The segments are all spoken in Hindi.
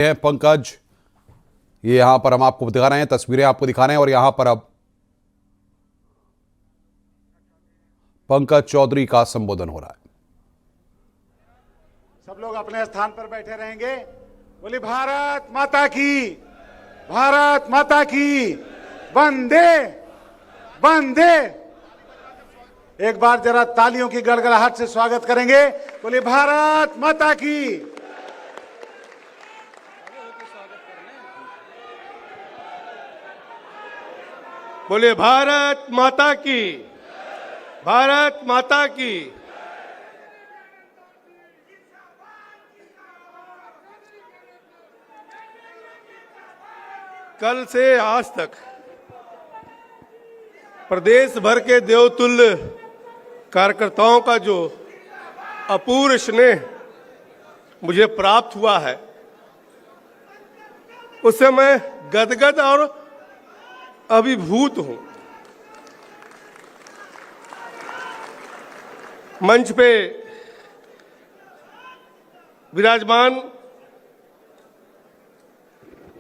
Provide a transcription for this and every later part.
हैं पंकज, ये यहां पर हम आपको दिखा रहे हैं, तस्वीरें आपको दिखा रहे हैं और यहां पर अब पंकज चौधरी का संबोधन हो रहा है। सब लोग अपने स्थान पर बैठे रहेंगे। बोली भारत माता की, भारत माता की, वंदे वंदे। एक बार जरा तालियों की गड़गड़ाहट से स्वागत करेंगे। बोली भारत माता की। बोले भारत माता की, भारत माता की। कल से आज तक प्रदेश भर के देवतुल्य कार्यकर्ताओं का जो अपूर्व स्नेह मुझे प्राप्त हुआ है, उससे मैं गदगद और अभिभूत हूं। मंच पे विराजमान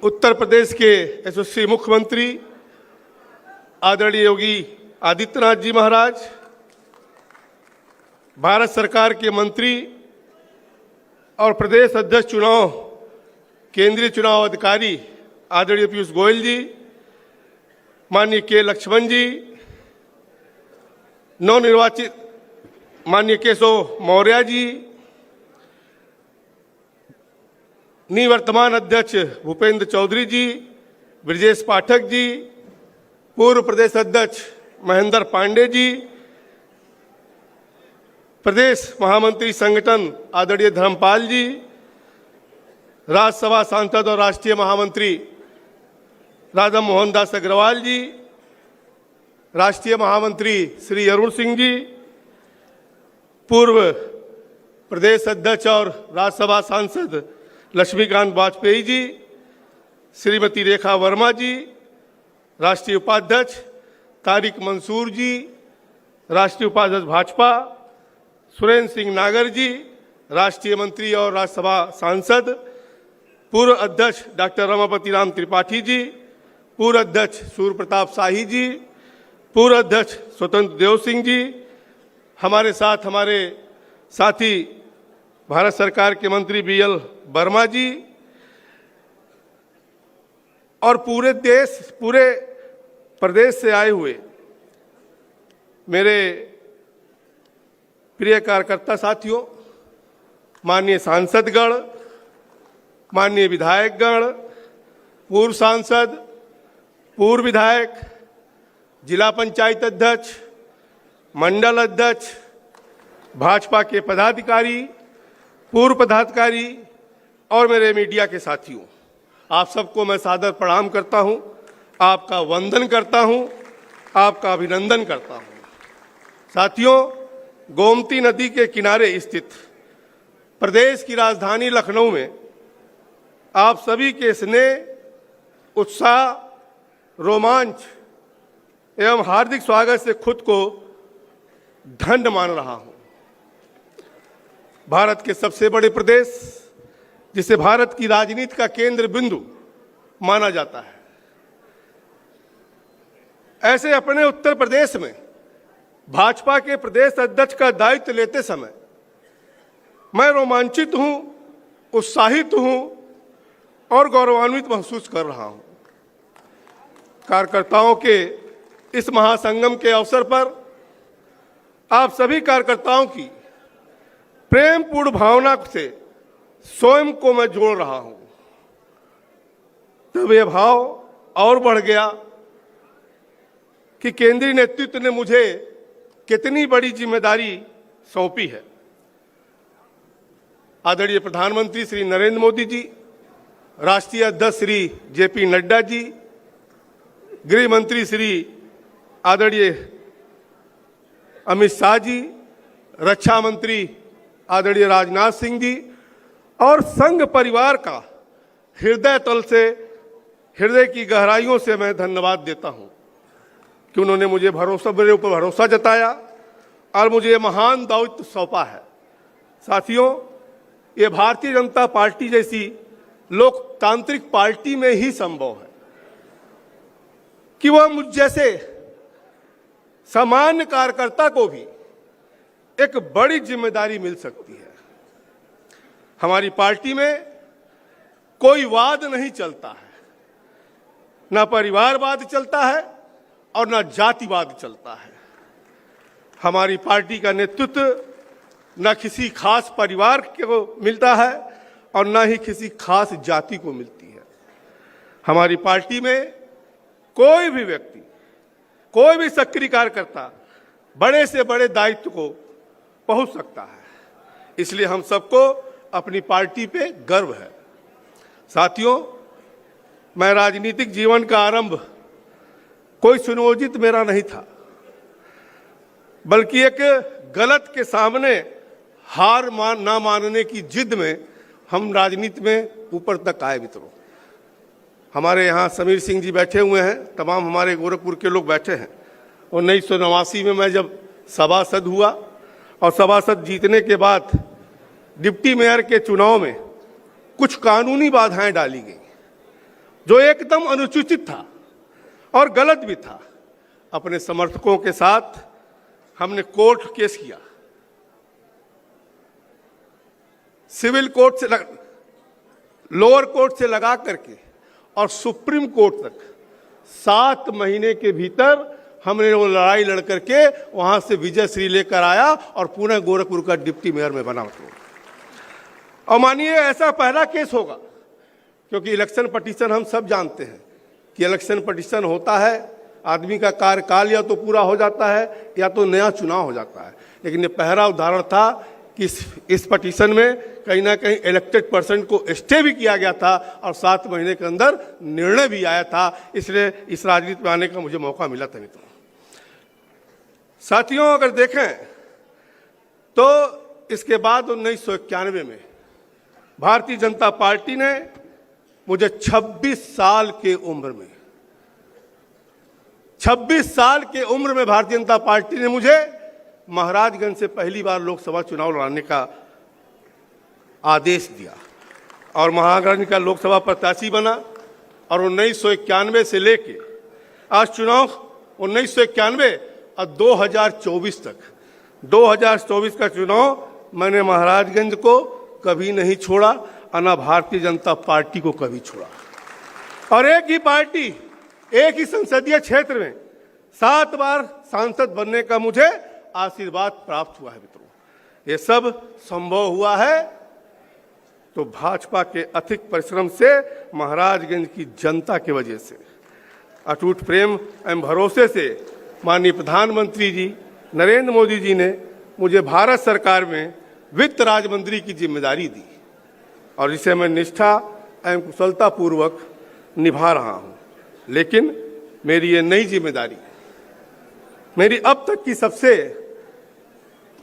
उत्तर प्रदेश के यशस्वी मुख्यमंत्री आदरणीय योगी आदित्यनाथ जी महाराज, भारत सरकार के मंत्री और प्रदेश अध्यक्ष चुनाव केंद्रीय चुनाव अधिकारी आदरणीय पीयूष गोयल जी, माननीय के लक्ष्मण जी, नवनिर्वाचित माननीय केशव मौर्य जी, निवर्तमान अध्यक्ष भूपेंद्र चौधरी जी, ब्रजेश पाठक जी, पूर्व प्रदेश अध्यक्ष महेंद्र पांडे जी, प्रदेश महामंत्री संगठन आदरणीय धर्मपाल जी, राज्यसभा सांसद और राष्ट्रीय महामंत्री राधा मोहन दास अग्रवाल जी, राष्ट्रीय महामंत्री श्री अरुण सिंह जी, पूर्व प्रदेश अध्यक्ष और राज्यसभा सांसद लक्ष्मीकांत वाजपेयी जी, श्रीमती रेखा वर्मा जी, राष्ट्रीय उपाध्यक्ष तारिक मंसूर जी, राष्ट्रीय उपाध्यक्ष भाजपा सुरेंद्र सिंह नागर जी, राष्ट्रीय मंत्री और राज्यसभा सांसद पूर्व अध्यक्ष डॉक्टर रमापति राम त्रिपाठी जी, पूर्व अध्यक्ष सूर्य प्रताप शाही जी, पूर्व अध्यक्ष स्वतंत्र देव सिंह जी, हमारे साथ हमारे साथी भारत सरकार के मंत्री बीएल वर्मा जी, और पूरे प्रदेश से आए हुए मेरे प्रिय कार्यकर्ता साथियों, माननीय सांसदगण, माननीय विधायकगण, पूर्व सांसद, पूर्व विधायक, जिला पंचायत अध्यक्ष, मंडल अध्यक्ष, भाजपा के पदाधिकारी, पूर्व पदाधिकारी और मेरे मीडिया के साथियों, आप सबको मैं सादर प्रणाम करता हूं, आपका वंदन करता हूं, आपका अभिनंदन करता हूं। साथियों, गोमती नदी के किनारे स्थित प्रदेश की राजधानी लखनऊ में आप सभी के स्नेह, उत्साह, रोमांच एवं हार्दिक स्वागत से खुद को धन्य मान रहा हूं। भारत के सबसे बड़े प्रदेश, जिसे भारत की राजनीति का केंद्र बिंदु माना जाता है, ऐसे अपने उत्तर प्रदेश में भाजपा के प्रदेश अध्यक्ष का दायित्व लेते समय मैं रोमांचित हूं, उत्साहित हूं और गौरवान्वित महसूस कर रहा हूं। कार्यकर्ताओं के इस महासंगम के अवसर पर आप सभी कार्यकर्ताओं की प्रेमपूर्ण भावना से स्वयं को मैं जोड़ रहा हूं। तब यह भाव और बढ़ गया कि केंद्रीय नेतृत्व ने मुझे कितनी बड़ी जिम्मेदारी सौंपी है। आदरणीय प्रधानमंत्री श्री नरेंद्र मोदी जी, राष्ट्रीय अध्यक्ष श्री जेपी नड्डा जी, गृह मंत्री श्री आदरणीय अमित शाह जी, रक्षा मंत्री आदरणीय राजनाथ सिंह जी और संघ परिवार का हृदय तल से, हृदय की गहराइयों से मैं धन्यवाद देता हूं कि उन्होंने मुझे मेरे ऊपर भरोसा जताया और मुझे महान दायित्व सौंपा है। साथियों, ये भारतीय जनता पार्टी जैसी लोकतांत्रिक पार्टी में ही संभव है कि वह मुझ जैसे सामान्य कार्यकर्ता को भी एक बड़ी जिम्मेदारी मिल सकती है। हमारी पार्टी में कोई वाद नहीं चलता है, ना परिवारवाद चलता है और ना जातिवाद चलता है। हमारी पार्टी का नेतृत्व न किसी खास परिवार को मिलता है और न ही किसी खास जाति को मिलती है। हमारी पार्टी में कोई भी व्यक्ति, कोई भी सक्रिय कार्यकर्ता बड़े से बड़े दायित्व को पहुंच सकता है। इसलिए हम सबको अपनी पार्टी पे गर्व है। साथियों, मैं राजनीतिक जीवन का आरंभ कोई सुनियोजित मेरा नहीं था, बल्कि एक गलत के सामने हार ना मानने की जिद में हम राजनीति में ऊपर तक आए। मित्रों, हमारे यहाँ समीर सिंह जी बैठे हुए हैं, तमाम हमारे गोरखपुर के लोग बैठे हैं। 1989 में मैं जब सभासद हुआ और सभासद जीतने के बाद डिप्टी मेयर के चुनाव में कुछ कानूनी बाधाएं डाली गई जो एकदम अनुचित था और गलत भी था। अपने समर्थकों के साथ हमने कोर्ट केस किया, सिविल कोर्ट से लोअर कोर्ट से लगा करके और सुप्रीम कोर्ट तक 7 महीने के भीतर हमने वो लड़ाई लड़ करके वहां से विजय श्री लेकर आया और पूरे गोरखपुर का डिप्टी मेयर में बना। और मानिए ऐसा पहला केस होगा, क्योंकि इलेक्शन पटिशन हम सब जानते हैं कि इलेक्शन पटिशन होता है, आदमी का कार्यकाल या तो पूरा हो जाता है या तो नया चुनाव हो जाता है। लेकिन ये पहला उदाहरण था कि इस पटिशन में कहीं ना कहीं इलेक्टेड पर्सन को स्टे भी किया गया था और 7 महीने के अंदर निर्णय भी आया था। इसलिए इस राजनीति में आने का मुझे मौका मिला था। मित्रों, साथियों, अगर देखें तो इसके बाद 1991 में भारतीय जनता पार्टी ने मुझे 26 साल के उम्र में 26 साल के उम्र में भारतीय जनता पार्टी ने मुझे महाराजगंज से पहली बार लोकसभा चुनाव लड़ने का आदेश दिया और महाराजगंज का लोकसभा प्रत्याशी बना। और 1991 से लेके आज चुनाव 1991 और 2024 तक 2024 का चुनाव मैंने महाराजगंज को कभी नहीं छोड़ा और न भारतीय जनता पार्टी को कभी छोड़ा। और एक ही पार्टी, एक ही संसदीय क्षेत्र में 7 बार सांसद बनने का मुझे आशीर्वाद प्राप्त हुआ है। मित्रों, ये सब संभव हुआ है तो भाजपा के अथिक परिश्रम से, महाराजगंज की जनता की वजह से, अटूट प्रेम एवं भरोसे से माननीय प्रधानमंत्री जी नरेंद्र मोदी जी ने मुझे भारत सरकार में वित्त राज्य मंत्री की जिम्मेदारी दी और इसे मैं निष्ठा एवं कुशलता पूर्वक निभा रहा हूं। लेकिन मेरी ये नई जिम्मेदारी मेरी अब तक की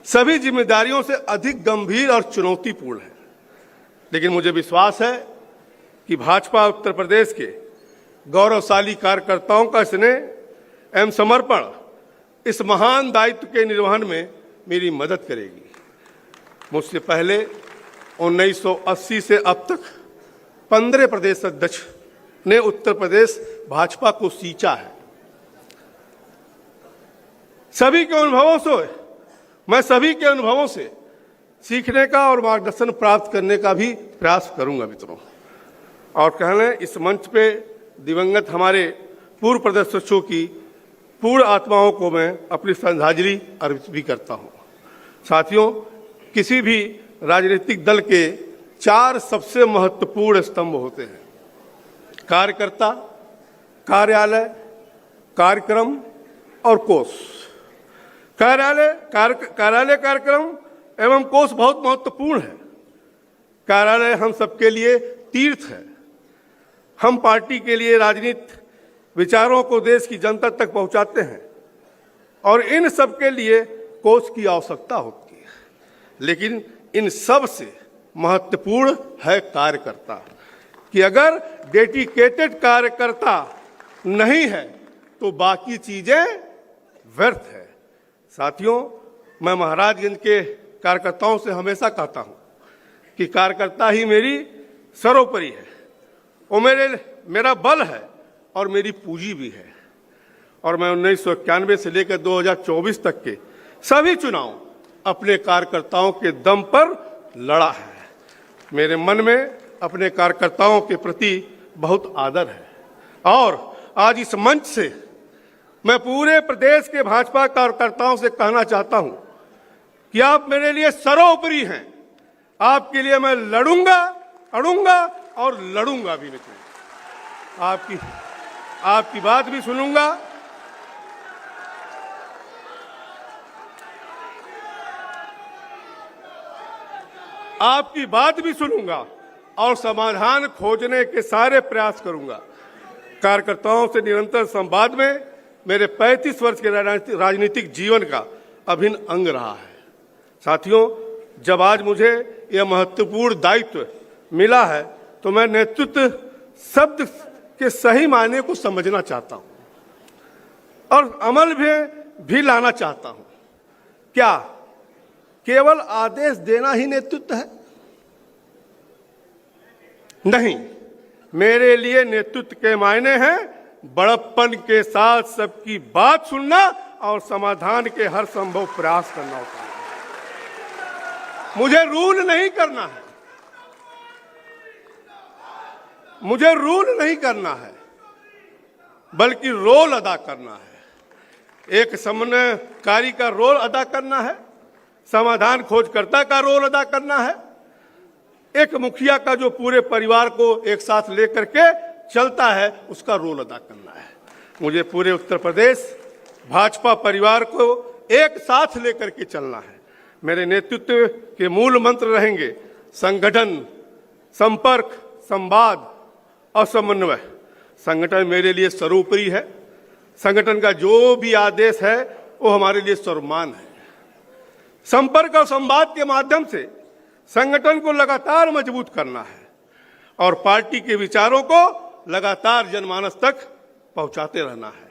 सभी जिम्मेदारियों से अधिक गंभीर और चुनौतीपूर्ण है। लेकिन मुझे विश्वास है कि भाजपा उत्तर प्रदेश के गौरवशाली कार्यकर्ताओं का स्नेह एवं समर्पण इस महान दायित्व के निर्वहन में मेरी मदद करेगी। मुझसे पहले 1980 से अब तक 15 प्रदेश अध्यक्ष ने उत्तर प्रदेश भाजपा को सींचा है। मैं सभी के अनुभवों से सीखने का और मार्गदर्शन प्राप्त करने का भी प्रयास करूंगा। मित्रों, और कहने इस मंच पे दिवंगत हमारे पूर्व प्रदेश सचिवों की पूर्ण आत्माओं को मैं अपनी श्रद्धांजलि अर्पित भी करता हूं। साथियों, किसी भी राजनीतिक दल के 4 सबसे महत्वपूर्ण स्तंभ होते हैं: कार्यकर्ता, कार्यालय, कार्यक्रम और कोष। कार्यालय कार्यक्रम एवं कोष बहुत महत्वपूर्ण है। कार्यालय हम सबके लिए तीर्थ है। हम पार्टी के लिए राजनीति विचारों को देश की जनता तक पहुंचाते हैं और इन सब के लिए कोष की आवश्यकता होती है। लेकिन इन सब से महत्वपूर्ण है कार्यकर्ता, कि अगर डेडिकेटेड कार्यकर्ता नहीं है तो बाकी चीजें व्यर्थ है। साथियों, मैं महाराजगंज के कार्यकर्ताओं से हमेशा कहता हूं कि कार्यकर्ता ही मेरी सर्वोपरि है। वो मेरा बल है और मेरी पूंजी भी है। और मैं 1991 से लेकर 2024 तक के सभी चुनाव अपने कार्यकर्ताओं के दम पर लड़ा है। मेरे मन में अपने कार्यकर्ताओं के प्रति बहुत आदर है और आज इस मंच से मैं पूरे प्रदेश के भाजपा कार्यकर्ताओं से कहना चाहता हूं कि आप मेरे लिए सर्वोपरि हैं। आपके लिए मैं लड़ूंगा, अड़ूंगा और लड़ूंगा भी मित्रों। आपकी बात भी सुनूंगा, आपकी बात भी सुनूंगा और समाधान खोजने के सारे प्रयास करूंगा। कार्यकर्ताओं से निरंतर संवाद में मेरे 35 वर्ष के राजनीतिक जीवन का अभिन्न अंग रहा है। साथियों, जब आज मुझे यह महत्वपूर्ण दायित्व मिला है तो मैं नेतृत्व शब्द के सही मायने को समझना चाहता हूं और अमल भी लाना चाहता हूं। क्या केवल आदेश देना ही नेतृत्व है? नहीं, मेरे लिए नेतृत्व के मायने हैं बड़प्पन के साथ सबकी बात सुनना और समाधान के हर संभव प्रयास करना होता है। मुझे रूल नहीं करना है, मुझे रूल नहीं करना है, बल्कि रोल अदा करना है। एक समन्वयकारी का रोल अदा करना है, समाधान खोजकर्ता का रोल अदा करना है, एक मुखिया का जो पूरे परिवार को एक साथ लेकर के चलता है उसका रोल अदा करना है। मुझे पूरे उत्तर प्रदेश भाजपा परिवार को एक साथ लेकर के चलना है। मेरे नेतृत्व के मूल मंत्र रहेंगे संगठन, संपर्क, संवाद और समन्वय। संगठन मेरे लिए सर्वोपरि है। संगठन का जो भी आदेश है वो हमारे लिए सर्वमान है। संपर्क और संवाद के माध्यम से संगठन को लगातार मजबूत करना है और पार्टी के विचारों को लगातार जनमानस तक पहुंचाते रहना है।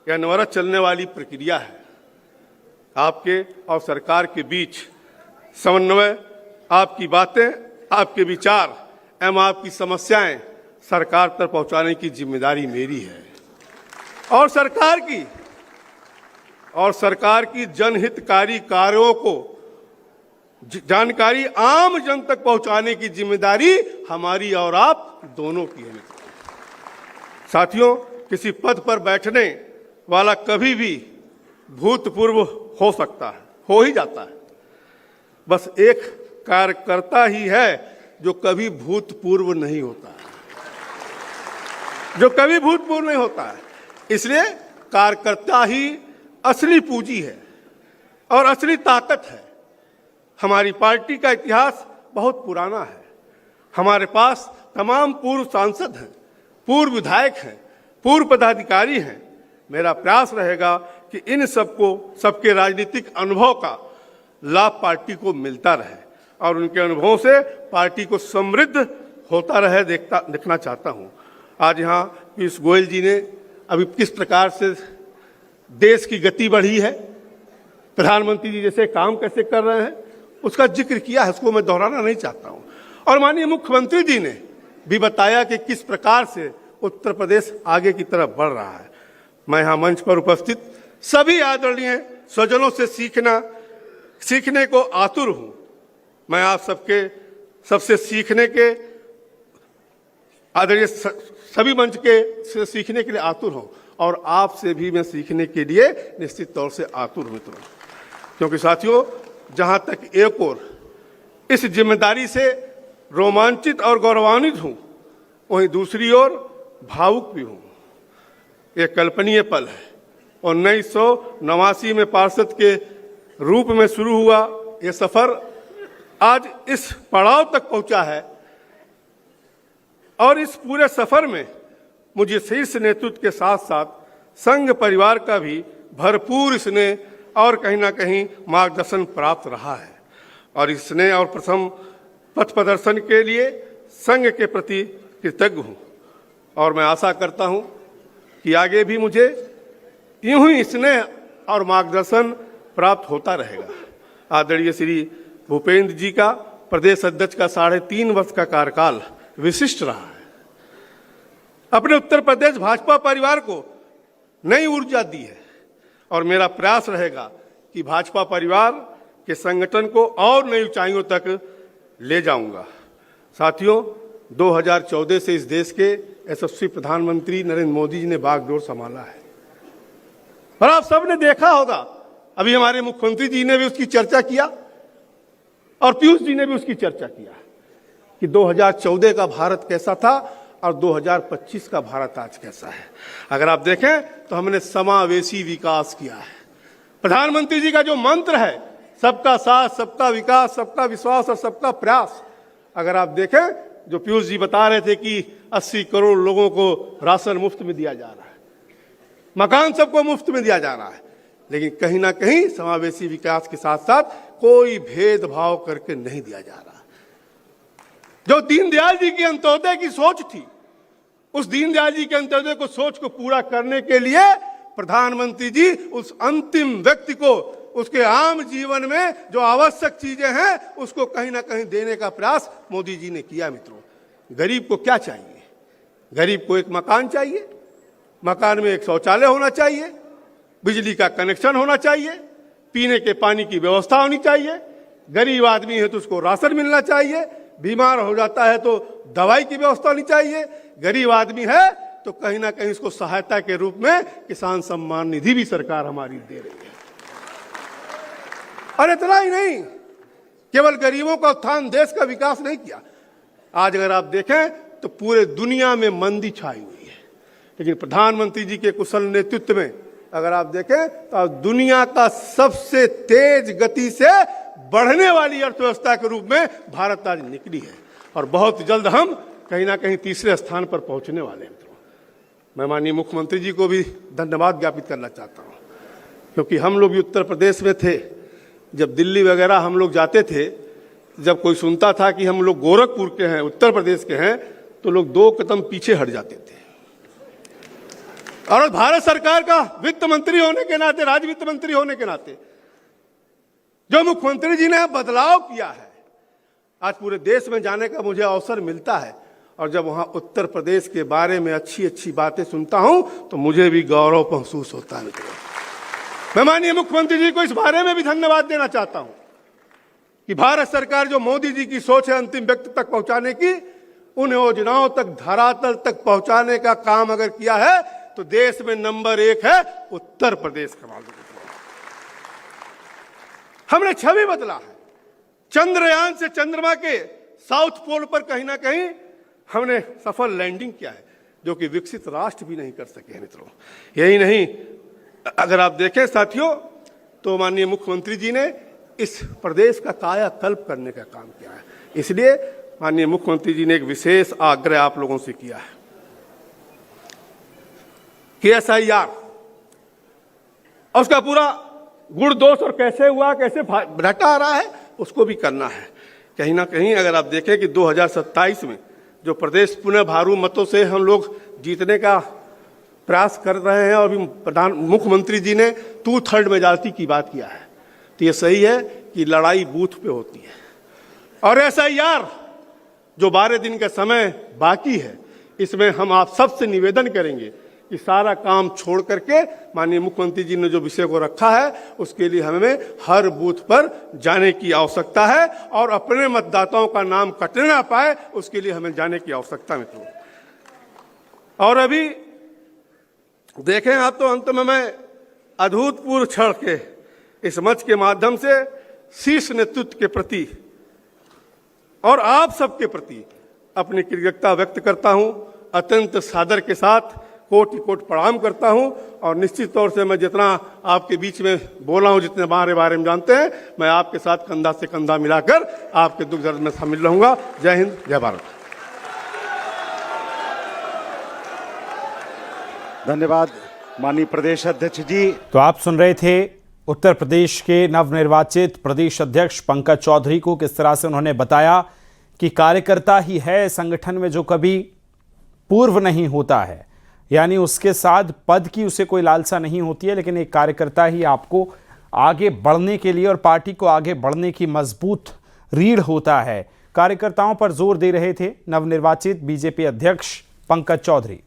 यह अनवरत चलने वाली प्रक्रिया है। आपके और सरकार के बीच समन्वय, आपकी बातें, आपके विचार एवं आपकी समस्याएं सरकार तक पहुंचाने की जिम्मेदारी मेरी है और सरकार की जनहितकारी कार्यों को जानकारी आम जन तक पहुंचाने की जिम्मेदारी हमारी और आप दोनों की है। साथियों, किसी पद पर बैठने वाला कभी भी भूतपूर्व हो सकता है, हो ही जाता है। बस एक कार्यकर्ता ही है जो कभी भूतपूर्व नहीं होता है, जो कभी भूतपूर्व नहीं होता है। इसलिए कार्यकर्ता ही असली पूंजी है और असली ताकत है। हमारी पार्टी का इतिहास बहुत पुराना है। हमारे पास तमाम पूर्व सांसद हैं, पूर्व विधायक हैं, पूर्व पदाधिकारी हैं। मेरा प्रयास रहेगा कि इन सबके राजनीतिक अनुभव का लाभ पार्टी को मिलता रहे और उनके अनुभवों से पार्टी को समृद्ध होता रहे देखना चाहता हूं। आज यहाँ पीयूष गोयल जी ने अभी किस प्रकार से देश की गति बढ़ी है, प्रधानमंत्री जी जैसे काम कैसे कर रहे हैं, उसका जिक्र किया है, उसको मैं दोहराना नहीं चाहता हूं। और माननीय मुख्यमंत्री जी ने भी बताया कि किस प्रकार से उत्तर प्रदेश आगे की तरफ बढ़ रहा है। मैं यहाँ मंच पर उपस्थित सभी आदरणीय स्वजनों से सीखने को आतुर हूं। मैं आप सबसे सीखने के आदरणीय सभी मंच के से सीखने के लिए आतुर हूं और आपसे भी मैं सीखने के लिए निश्चित तौर से आतुर हूं मित्रों। क्योंकि साथियों, जहां तक एक ओर इस जिम्मेदारी से रोमांचित और गौरवान्वित हूं, वहीं दूसरी ओर भावुक भी हूं। यह कल्पनीय पल है। 1989 में पार्षद के रूप में शुरू हुआ यह सफर आज इस पड़ाव तक पहुंचा है और इस पूरे सफर में मुझे शीर्ष नेतृत्व के साथ साथ संघ परिवार का भी भरपूर स्नेह और कहीं ना कहीं मार्गदर्शन प्राप्त रहा है और इस स्नेह और प्रथम पथ प्रदर्शन के लिए संघ के प्रति कृतज्ञ हूं और मैं आशा करता हूं कि आगे भी मुझे यूं ही स्नेह और मार्गदर्शन प्राप्त होता रहेगा। आदरणीय श्री भूपेंद्र जी का प्रदेश अध्यक्ष का 3.5 वर्ष का कार्यकाल विशिष्ट रहा है अपने उत्तर प्रदेश भाजपा परिवार को नई ऊर्जा दी है और मेरा प्रयास रहेगा कि भाजपा परिवार के संगठन को और नई ऊंचाइयों तक ले जाऊंगा। साथियों, 2014 से इस देश के यशस्वी प्रधानमंत्री नरेंद्र मोदी जी ने बागडोर संभाला है और आप सबने देखा होगा, अभी हमारे मुख्यमंत्री जी ने भी उसकी चर्चा किया और पीयूष जी ने भी उसकी चर्चा किया कि 2014 का भारत कैसा था और 2025 का भारत आज कैसा है। अगर आप देखें तो हमने समावेशी विकास किया है। प्रधानमंत्री जी का जो मंत्र है, सबका साथ, सबका विकास, सबका विश्वास और सबका प्रयास, अगर आप देखें, जो पीयूष जी बता रहे थे कि 80 करोड़ लोगों को राशन मुफ्त में दिया जा रहा है, मकान सबको मुफ्त में दिया जा रहा है, लेकिन कहीं ना कहीं समावेशी विकास के साथ साथ कोई भेदभाव करके नहीं दिया जा रहा। जो दीनदयाल जी की अंत्योदय की सोच थी, उस दीनदयाल जी के अंत्योदय को सोच को पूरा करने के लिए प्रधानमंत्री जी उस अंतिम व्यक्ति को उसके आम जीवन में जो आवश्यक चीजें हैं उसको कहीं ना कहीं देने का प्रयास मोदी जी ने किया। मित्रों, गरीब को क्या चाहिए? गरीब को एक मकान चाहिए, मकान में एक शौचालय होना चाहिए, बिजली का कनेक्शन होना चाहिए, पीने के पानी की व्यवस्था होनी चाहिए, गरीब आदमी है तो उसको राशन मिलना चाहिए, बीमार हो जाता है तो दवाई की व्यवस्था होनी चाहिए, गरीब आदमी है तो कहीं ना कहीं उसको सहायता के रूप में किसान सम्मान निधि भी सरकार हमारी दे रही है। और इतना ही नहीं, केवल गरीबों का उत्थान, देश का विकास नहीं किया। आज अगर आप देखें तो पूरे दुनिया में मंदी छाई हुई है, लेकिन प्रधानमंत्री जी के कुशल नेतृत्व में अगर आप देखें तो दुनिया का सबसे तेज गति से बढ़ने वाली अर्थव्यवस्था के रूप में भारत आज निकली है और बहुत जल्द हम कहीं ना कहीं तीसरे स्थान पर पहुंचने वाले हैं। मैं माननीय मुख्यमंत्री जी को भी धन्यवाद ज्ञापित करना चाहता हूं, क्योंकि हम लोग भी उत्तर प्रदेश में थे, जब दिल्ली वगैरह हम लोग जाते थे, जब कोई सुनता था कि हम लोग गोरखपुर के हैं, उत्तर प्रदेश के हैं, तो लोग 2 कदम पीछे हट जाते थे। और भारत सरकार का वित्त मंत्री होने के नाते, राज्य वित्त मंत्री होने के नाते जो मुख्यमंत्री जी ने बदलाव किया है, आज पूरे देश में जाने का मुझे अवसर मिलता है और जब वहां उत्तर प्रदेश के बारे में अच्छी अच्छी बातें सुनता हूं तो मुझे भी गौरव महसूस होता है। मैं माननीय मुख्यमंत्री जी को इस बारे में भी धन्यवाद देना चाहता हूं कि भारत सरकार जो मोदी जी की सोच है अंतिम व्यक्ति तक पहुंचाने की, उन योजनाओं तक, धरातल तक पहुंचाने का काम अगर किया है तो देश में नंबर 1 है उत्तर प्रदेश का। मालूम हमने छवि बदला है। चंद्रयान से चंद्रमा के साउथ पोल पर कहीं ना कहीं हमने सफल लैंडिंग किया है, जो कि विकसित राष्ट्र भी नहीं कर सके हैं। मित्रों, यही नहीं, अगर आप देखें साथियों, तो माननीय मुख्यमंत्री जी ने इस प्रदेश का कायाकल्प करने का काम किया है। इसलिए माननीय मुख्यमंत्री जी ने एक विशेष आग्रह आप लोगों से किया है कि SIR और उसका पूरा गुण दोष और कैसे हुआ, कैसे घटा आ रहा है, उसको भी करना है। कहीं ना कहीं अगर आप देखें कि 2027 में जो प्रदेश पुनः भारू मतों से हम लोग जीतने का प्रयास कर रहे हैं और भी मुख्यमंत्री जी ने 2/3 मेजॉरिटी की बात किया है, तो ये सही है कि लड़ाई बूथ पे होती है। और SIR जो 12 दिन का समय बाकी है, इसमें हम आप सबसे निवेदन करेंगे कि सारा काम छोड़ करके माननीय मुख्यमंत्री जी ने जो विषय को रखा है उसके लिए हमें हर बूथ पर जाने की आवश्यकता है और अपने मतदाताओं का नाम कटने ना पाए उसके लिए हमें जाने की आवश्यकता है। मित्रों, और अभी देखें आप तो अंत में मैं अभूतपूर्व क्षण के इस मंच के माध्यम से शीर्ष नेतृत्व के प्रति और आप सबके प्रति अपनी कृतज्ञता व्यक्त करता हूं। अत्यंत सादर के साथ कोटि कोटि प्रणाम करता हूं और निश्चित तौर से मैं जितना आपके बीच में बोला हूं, जितने हमारे बारे में जानते हैं, मैं आपके साथ कंधा से कंधा मिलाकर आपके दुख दर्द में शामिल रहूंगा। जय हिंद, जय भारत। धन्यवाद माननीय प्रदेश अध्यक्ष जी। तो आप सुन रहे थे उत्तर प्रदेश के नवनिर्वाचित प्रदेश अध्यक्ष पंकज चौधरी को, किस तरह से उन्होंने बताया कि कार्यकर्ता ही है संगठन में जो कभी पूर्व नहीं होता है, यानी उसके साथ पद की उसे कोई लालसा नहीं होती है, लेकिन एक कार्यकर्ता ही आपको आगे बढ़ने के लिए और पार्टी को आगे बढ़ने की मजबूत रीढ़ होता है। कार्यकर्ताओं पर जोर दे रहे थे नवनिर्वाचित बीजेपी अध्यक्ष पंकज चौधरी।